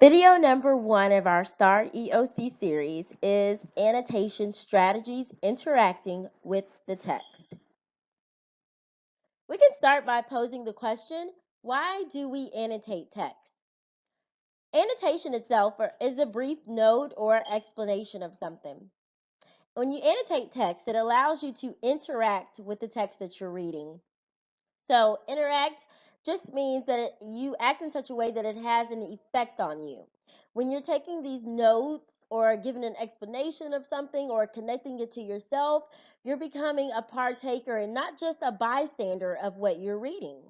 Video number 1 of our STAR EOC series is Annotation Strategies Interacting with the Text. We can start by posing the question, why do we annotate text? Annotation itself is a brief note or explanation of something. When you annotate text, it allows you to interact with the text that you're reading. So interact just means that you act in such a way that it has an effect on you. When you're taking these notes or giving an explanation of something or connecting it to yourself, you're becoming a partaker and not just a bystander of what you're reading.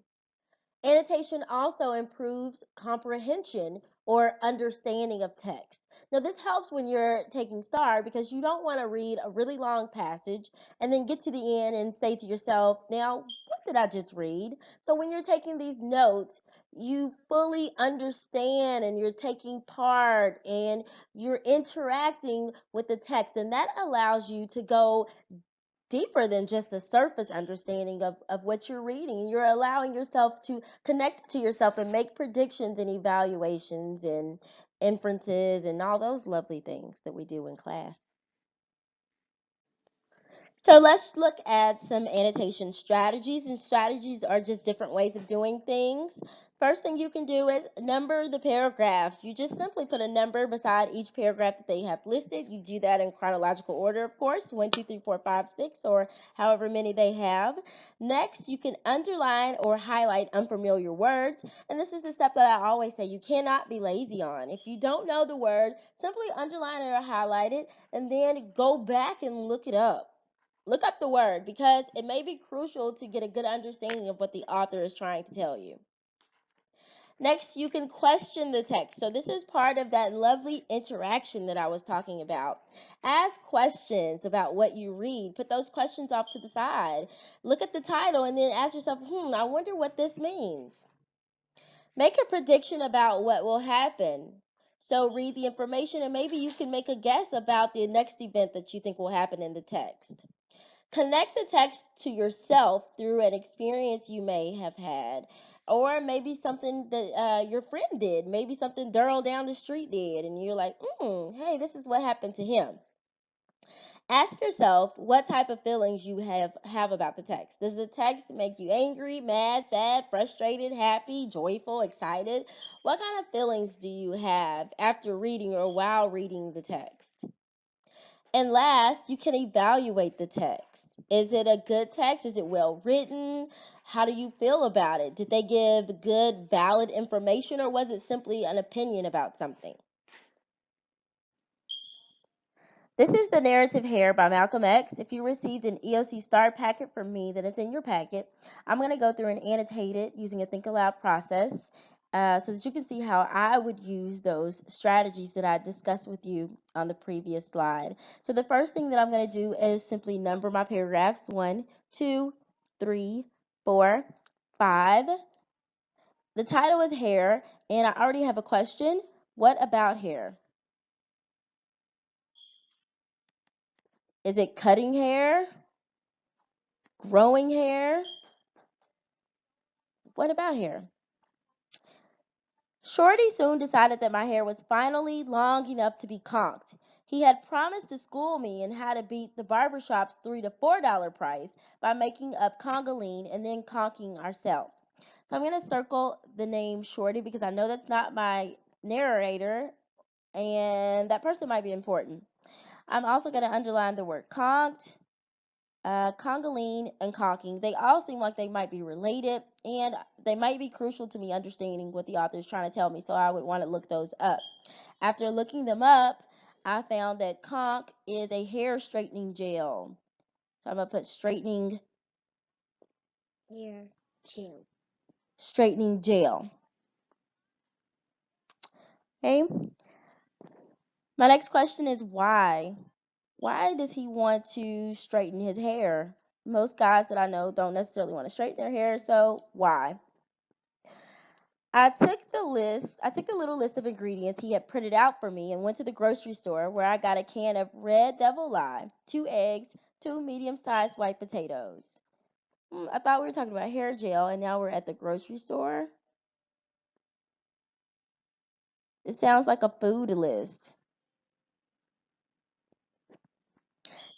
Annotation also improves comprehension or understanding of text. Now, this helps when you're taking STAR because you don't want to read a really long passage and then get to the end and say to yourself, now, what did I just read? So, when you're taking these notes, you fully understand and you're taking part and you're interacting with the text, and that allows you to go deeper than just a surface understanding of what you're reading. You're allowing yourself to connect to yourself and make predictions and evaluations and inferences and all those lovely things that we do in class. So let's look at some annotation strategies, and strategies are just different ways of doing things. First thing you can do is number the paragraphs. You just simply put a number beside each paragraph that they have listed. You do that in chronological order, of course, 1, 2, 3, 4, 5, 6, or however many they have. Next, you can underline or highlight unfamiliar words, and this is the step that I always say you cannot be lazy on. If you don't know the word, simply underline it or highlight it, and then go back and look it up. Look up the word because it may be crucial to get a good understanding of what the author is trying to tell you. Next, you can question the text. So this is part of that lovely interaction that I was talking about. Ask questions about what you read. Put those questions off to the side. Look at the title and then ask yourself, I wonder what this means. Make a prediction about what will happen. So read the information and maybe you can make a guess about the next event that you think will happen in the text. Connect the text to yourself through an experience you may have had, or maybe something that your friend did, maybe something Daryl down the street did, and you're like, hey, this is what happened to him. Ask yourself what type of feelings you have about the text. Does the text make you angry, mad, sad, frustrated, happy, joyful, excited? What kind of feelings do you have after reading or while reading the text? And last, you can evaluate the text. Is it a good text? Is it well written? How do you feel about it? Did they give good, valid information, or was it simply an opinion about something? This is The Narrative Hair by Malcolm X. If you received an EOC STAR packet from me, then it's in your packet. I'm going to go through and annotate it using a think aloud process so that you can see how I would use those strategies that I discussed with you on the previous slide. So the first thing that I'm going to do is simply number my paragraphs 1, 2, 3, 4, 5. The title is Hair, and I already have a question. What about hair? Is it cutting hair? Growing hair? What about hair? Shorty soon decided that my hair was finally long enough to be conked. He had promised to school me in how to beat the barbershop's $3 to $4 price by making up congoline and then conking ourselves. So I'm going to circle the name Shorty because I know that's not my narrator and that person might be important. I'm also going to underline the word conked, congoline, and caulking. They all seem like they might be related, and they might be crucial to me understanding what the author is trying to tell me, so I would want to look those up. After looking them up, I found that conch is a hair straightening gel. So I'm going to put straightening Hair gel. straightening gel. Okay. My next question is why? Why does he want to straighten his hair? Most guys that I know don't necessarily want to straighten their hair, so why? I took a little list of ingredients he had printed out for me and went to the grocery store where I got a can of red devil lye, 2 eggs, 2 medium-sized white potatoes. I thought we were talking about hair gel and now we're at the grocery store. It sounds like a food list.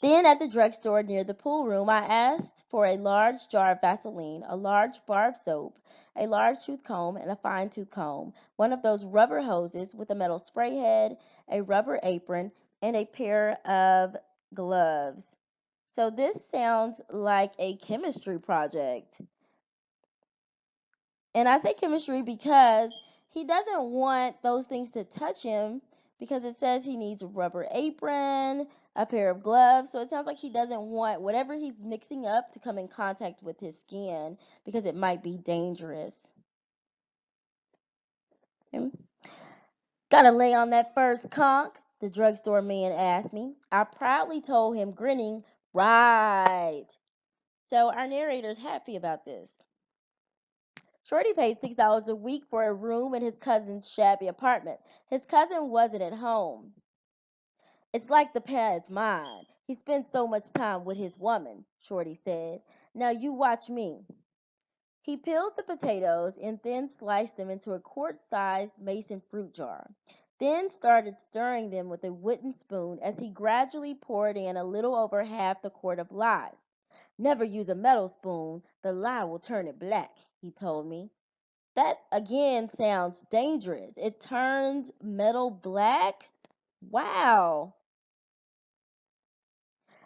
Then at the drugstore near the pool room, I asked for a large jar of Vaseline, a large bar of soap, a large tooth comb, and a fine tooth comb, one of those rubber hoses with a metal spray head, a rubber apron, and a pair of gloves. So this sounds like a chemistry project. And I say chemistry because he doesn't want those things to touch him because it says he needs a rubber apron, a pair of gloves. So it sounds like he doesn't want whatever he's mixing up to come in contact with his skin because it might be dangerous. Okay. Gotta lay on that first conch? The drugstore man asked me. I proudly told him, grinning, right. So our narrator's happy about this. Shorty paid $6 a week for a room in his cousin's shabby apartment. His cousin wasn't at home. It's like the pad's mine. He spends so much time with his woman, Shorty said. Now you watch me. He peeled the potatoes and then sliced them into a quart-sized mason fruit jar. Then started stirring them with a wooden spoon as he gradually poured in a little over half the quart of lye. Never use a metal spoon. The lye will turn it black, he told me. That again sounds dangerous. It turns metal black. Wow.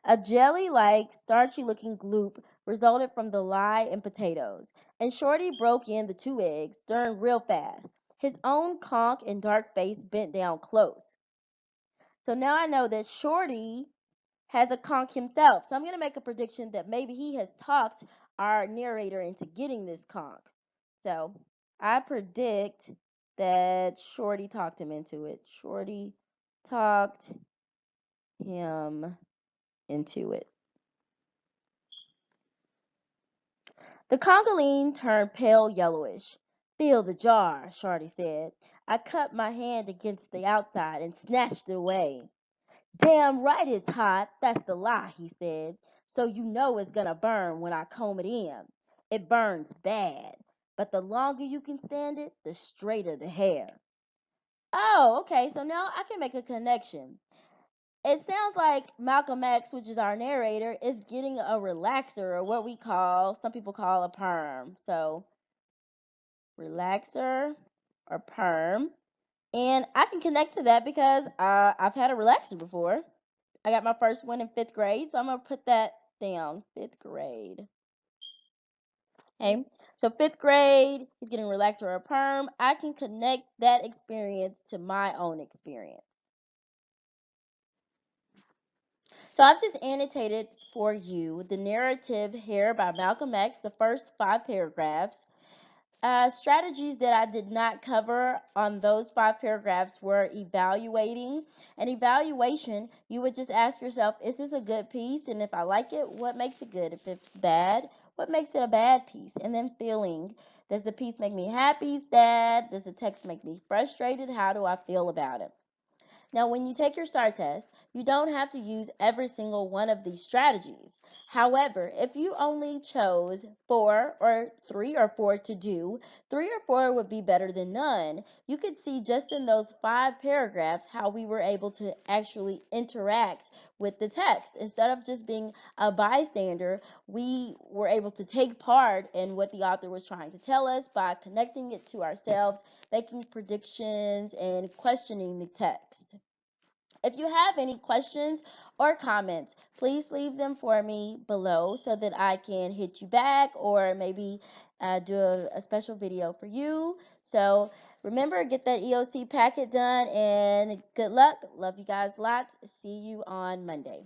A jelly like, starchy looking gloop resulted from the lye and potatoes, and Shorty broke in the 2 eggs, stirring real fast. His own conch and dark face bent down close. So now I know that Shorty has a conch himself. So I'm going to make a prediction that maybe he has talked our narrator into getting this conch. So I predict that Shorty talked him into it. Shorty talked him into it. The concholine turned pale yellowish. Feel the jar, Shorty said. I cut my hand against the outside and snatched it away. Damn right it's hot, that's the lie, he said. So you know it's gonna burn when I comb it in. It burns bad, but the longer you can stand it, the straighter the hair. Oh, okay, so now I can make a connection. It sounds like Malcolm X, which is our narrator, is getting a relaxer, or what some people call a perm. So, relaxer or perm. And I can connect to that because I've had a relaxer before. I got my first one in 5th grade, so I'm going to put that down. 5th grade. Okay, so 5th grade, he's getting a relaxer or a perm. I can connect that experience to my own experience. So I've just annotated for you the narrative here by Malcolm X, the first 5 paragraphs. Strategies that I did not cover on those 5 paragraphs were evaluating. An evaluation, you would just ask yourself, is this a good piece? And if I like it, what makes it good? If it's bad, what makes it a bad piece? And then feeling, does the piece make me happy, sad? Does the text make me frustrated? How do I feel about it? Now, when you take your STAR test, you don't have to use every single one of these strategies. However, if you only chose 4 or 3 or 4 to do, 3 or 4 would be better than none. You could see just in those 5 paragraphs how we were able to actually interact with the text. Instead of just being a bystander, we were able to take part in what the author was trying to tell us by connecting it to ourselves, making predictions, and questioning the text. If you have any questions or comments, please leave them for me below so that I can hit you back or maybe do a special video for you. So remember, get that EOC packet done and good luck. Love you guys lots. See you on Monday.